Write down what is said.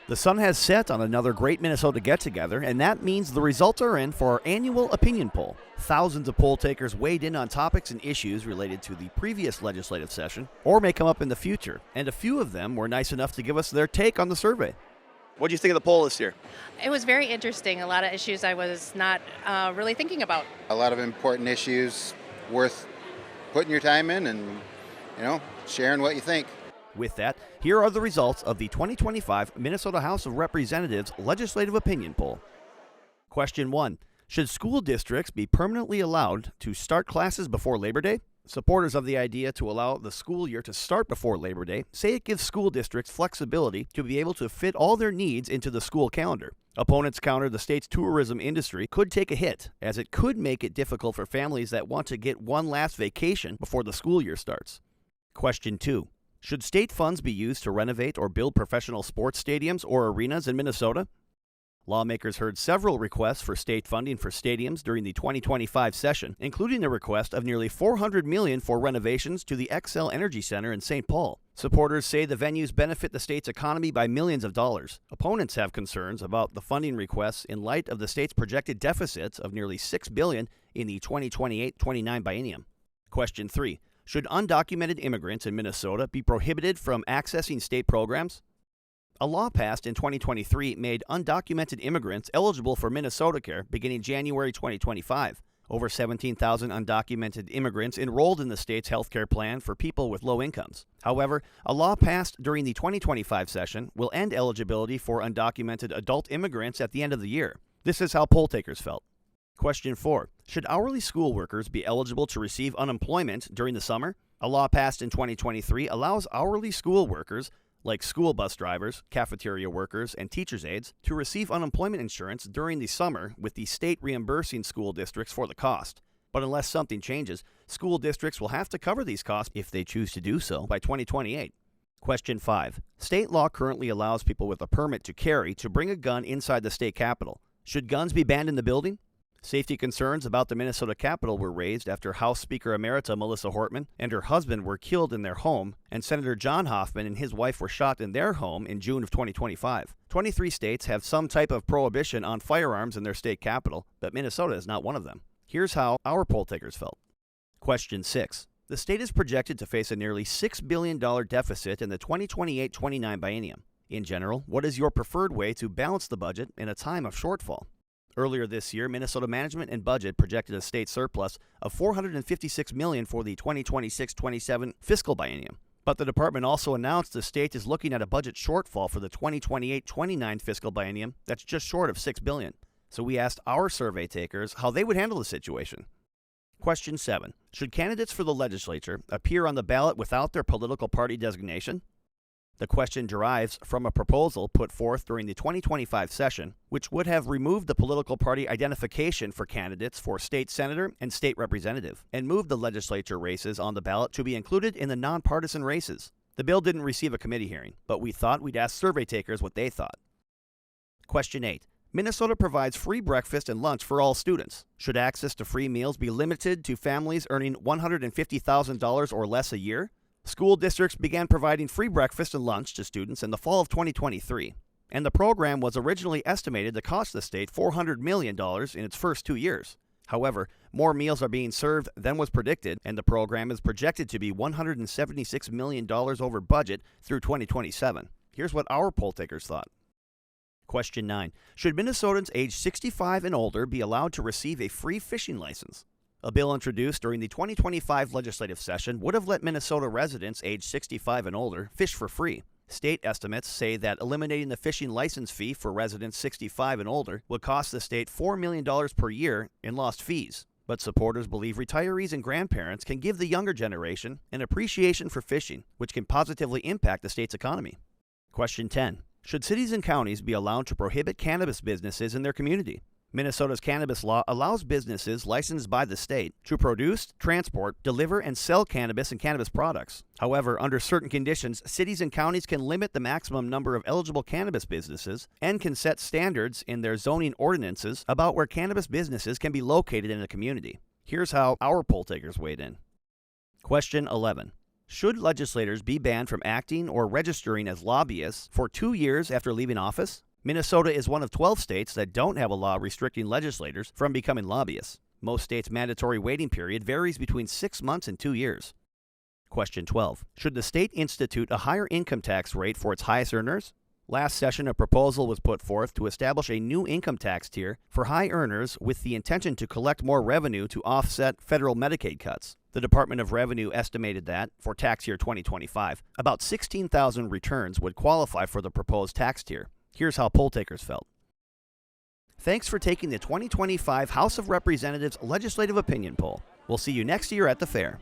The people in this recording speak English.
The sun has set on another great Minnesota get-together, and that means the results are in for our annual opinion poll. Thousands of poll takers weighed in on topics and issues related to the previous legislative session or may come up in the future, and a few of them were nice enough to give us their take on the survey. What do you think of the poll this year? It was very interesting. A lot of issues I was not really thinking about. A lot of important issues worth putting your time in and, sharing what you think. With that, here are the results of the 2025 Minnesota House of Representatives Legislative Opinion Poll. Question 1. Should school districts be permanently allowed to start classes before Labor Day? Supporters of the idea to allow the school year to start before Labor Day say it gives school districts flexibility to be able to fit all their needs into the school calendar. Opponents counter the state's tourism industry could take a hit, as it could make it difficult for families that want to get one last vacation before the school year starts. Question 2. Should state funds be used to renovate or build professional sports stadiums or arenas in Minnesota? Lawmakers heard several requests for state funding for stadiums during the 2025 session, including the request of nearly $400 million for renovations to the Xcel Energy Center in St. Paul. Supporters say the venues benefit the state's economy by millions of dollars. Opponents have concerns about the funding requests in light of the state's projected deficits of nearly $6 billion in the 2028-29 biennium. Question 3. Should undocumented immigrants in Minnesota be prohibited from accessing state programs? A law passed in 2023 made undocumented immigrants eligible for Minnesota Care beginning January 2025. Over 17,000 undocumented immigrants enrolled in the state's health care plan for people with low incomes. However, a law passed during the 2025 session will end eligibility for undocumented adult immigrants at the end of the year. This is how poll takers felt. Question 4. Should hourly school workers be eligible to receive unemployment during the summer? A law passed in 2023 allows hourly school workers, like school bus drivers, cafeteria workers, and teachers' aides, to receive unemployment insurance during the summer, with the state reimbursing school districts for the cost. But unless something changes, school districts will have to cover these costs, if they choose to do so, by 2028. Question 5. State law currently allows people with a permit to carry to bring a gun inside the state capitol. Should guns be banned in the building? Safety concerns about the Minnesota Capitol were raised after House Speaker Emerita Melissa Hortman and her husband were killed in their home, and Senator John Hoffman and his wife were shot in their home in June of 2025. 23 states have some type of prohibition on firearms in their state capital, but Minnesota is not one of them. Here's how our poll takers felt. Question 6. The state is projected to face a nearly $6 billion deficit in the 2028-29 biennium. In general, what is your preferred way to balance the budget in a time of shortfall? Earlier this year, Minnesota Management and Budget projected a state surplus of $456 million for the 2026-27 fiscal biennium. But the department also announced the state is looking at a budget shortfall for the 2028-29 fiscal biennium that's just short of $6 billion. So we asked our survey takers how they would handle the situation. Question 7. Should candidates for the legislature appear on the ballot without their political party designation? The question derives from a proposal put forth during the 2025 session, which would have removed the political party identification for candidates for state senator and state representative, and moved the legislature races on the ballot to be included in the nonpartisan races. The bill didn't receive a committee hearing, but we thought we'd ask survey takers what they thought. Question 8. Minnesota provides free breakfast and lunch for all students. Should access to free meals be limited to families earning $150,000 or less a year? School districts began providing free breakfast and lunch to students in the fall of 2023, and the program was originally estimated to cost the state $400 million in its first 2 years. However, more meals are being served than was predicted, and the program is projected to be $176 million over budget through 2027. Here's what our poll takers thought. Question 9. Should Minnesotans age 65 and older be allowed to receive a free fishing license? A bill introduced during the 2025 legislative session would have let Minnesota residents age 65 and older fish for free. State estimates say that eliminating the fishing license fee for residents 65 and older would cost the state $4 million per year in lost fees. But supporters believe retirees and grandparents can give the younger generation an appreciation for fishing, which can positively impact the state's economy. Question 10. Should cities and counties be allowed to prohibit cannabis businesses in their community? Minnesota's cannabis law allows businesses licensed by the state to produce, transport, deliver, and sell cannabis and cannabis products. However, under certain conditions, cities and counties can limit the maximum number of eligible cannabis businesses and can set standards in their zoning ordinances about where cannabis businesses can be located in a community. Here's how our poll takers weighed in. Question 11. Should legislators be banned from acting or registering as lobbyists for 2 years after leaving office? Minnesota is one of 12 states that don't have a law restricting legislators from becoming lobbyists. Most states' mandatory waiting period varies between 6 months and 2 years. Question 12. Should the state institute a higher income tax rate for its highest earners? Last session, a proposal was put forth to establish a new income tax tier for high earners with the intention to collect more revenue to offset federal Medicaid cuts. The Department of Revenue estimated that, for tax year 2025, about 16,000 returns would qualify for the proposed tax tier. Here's how poll takers felt. Thanks for taking the 2025 House of Representatives Legislative Opinion Poll. We'll see you next year at the fair.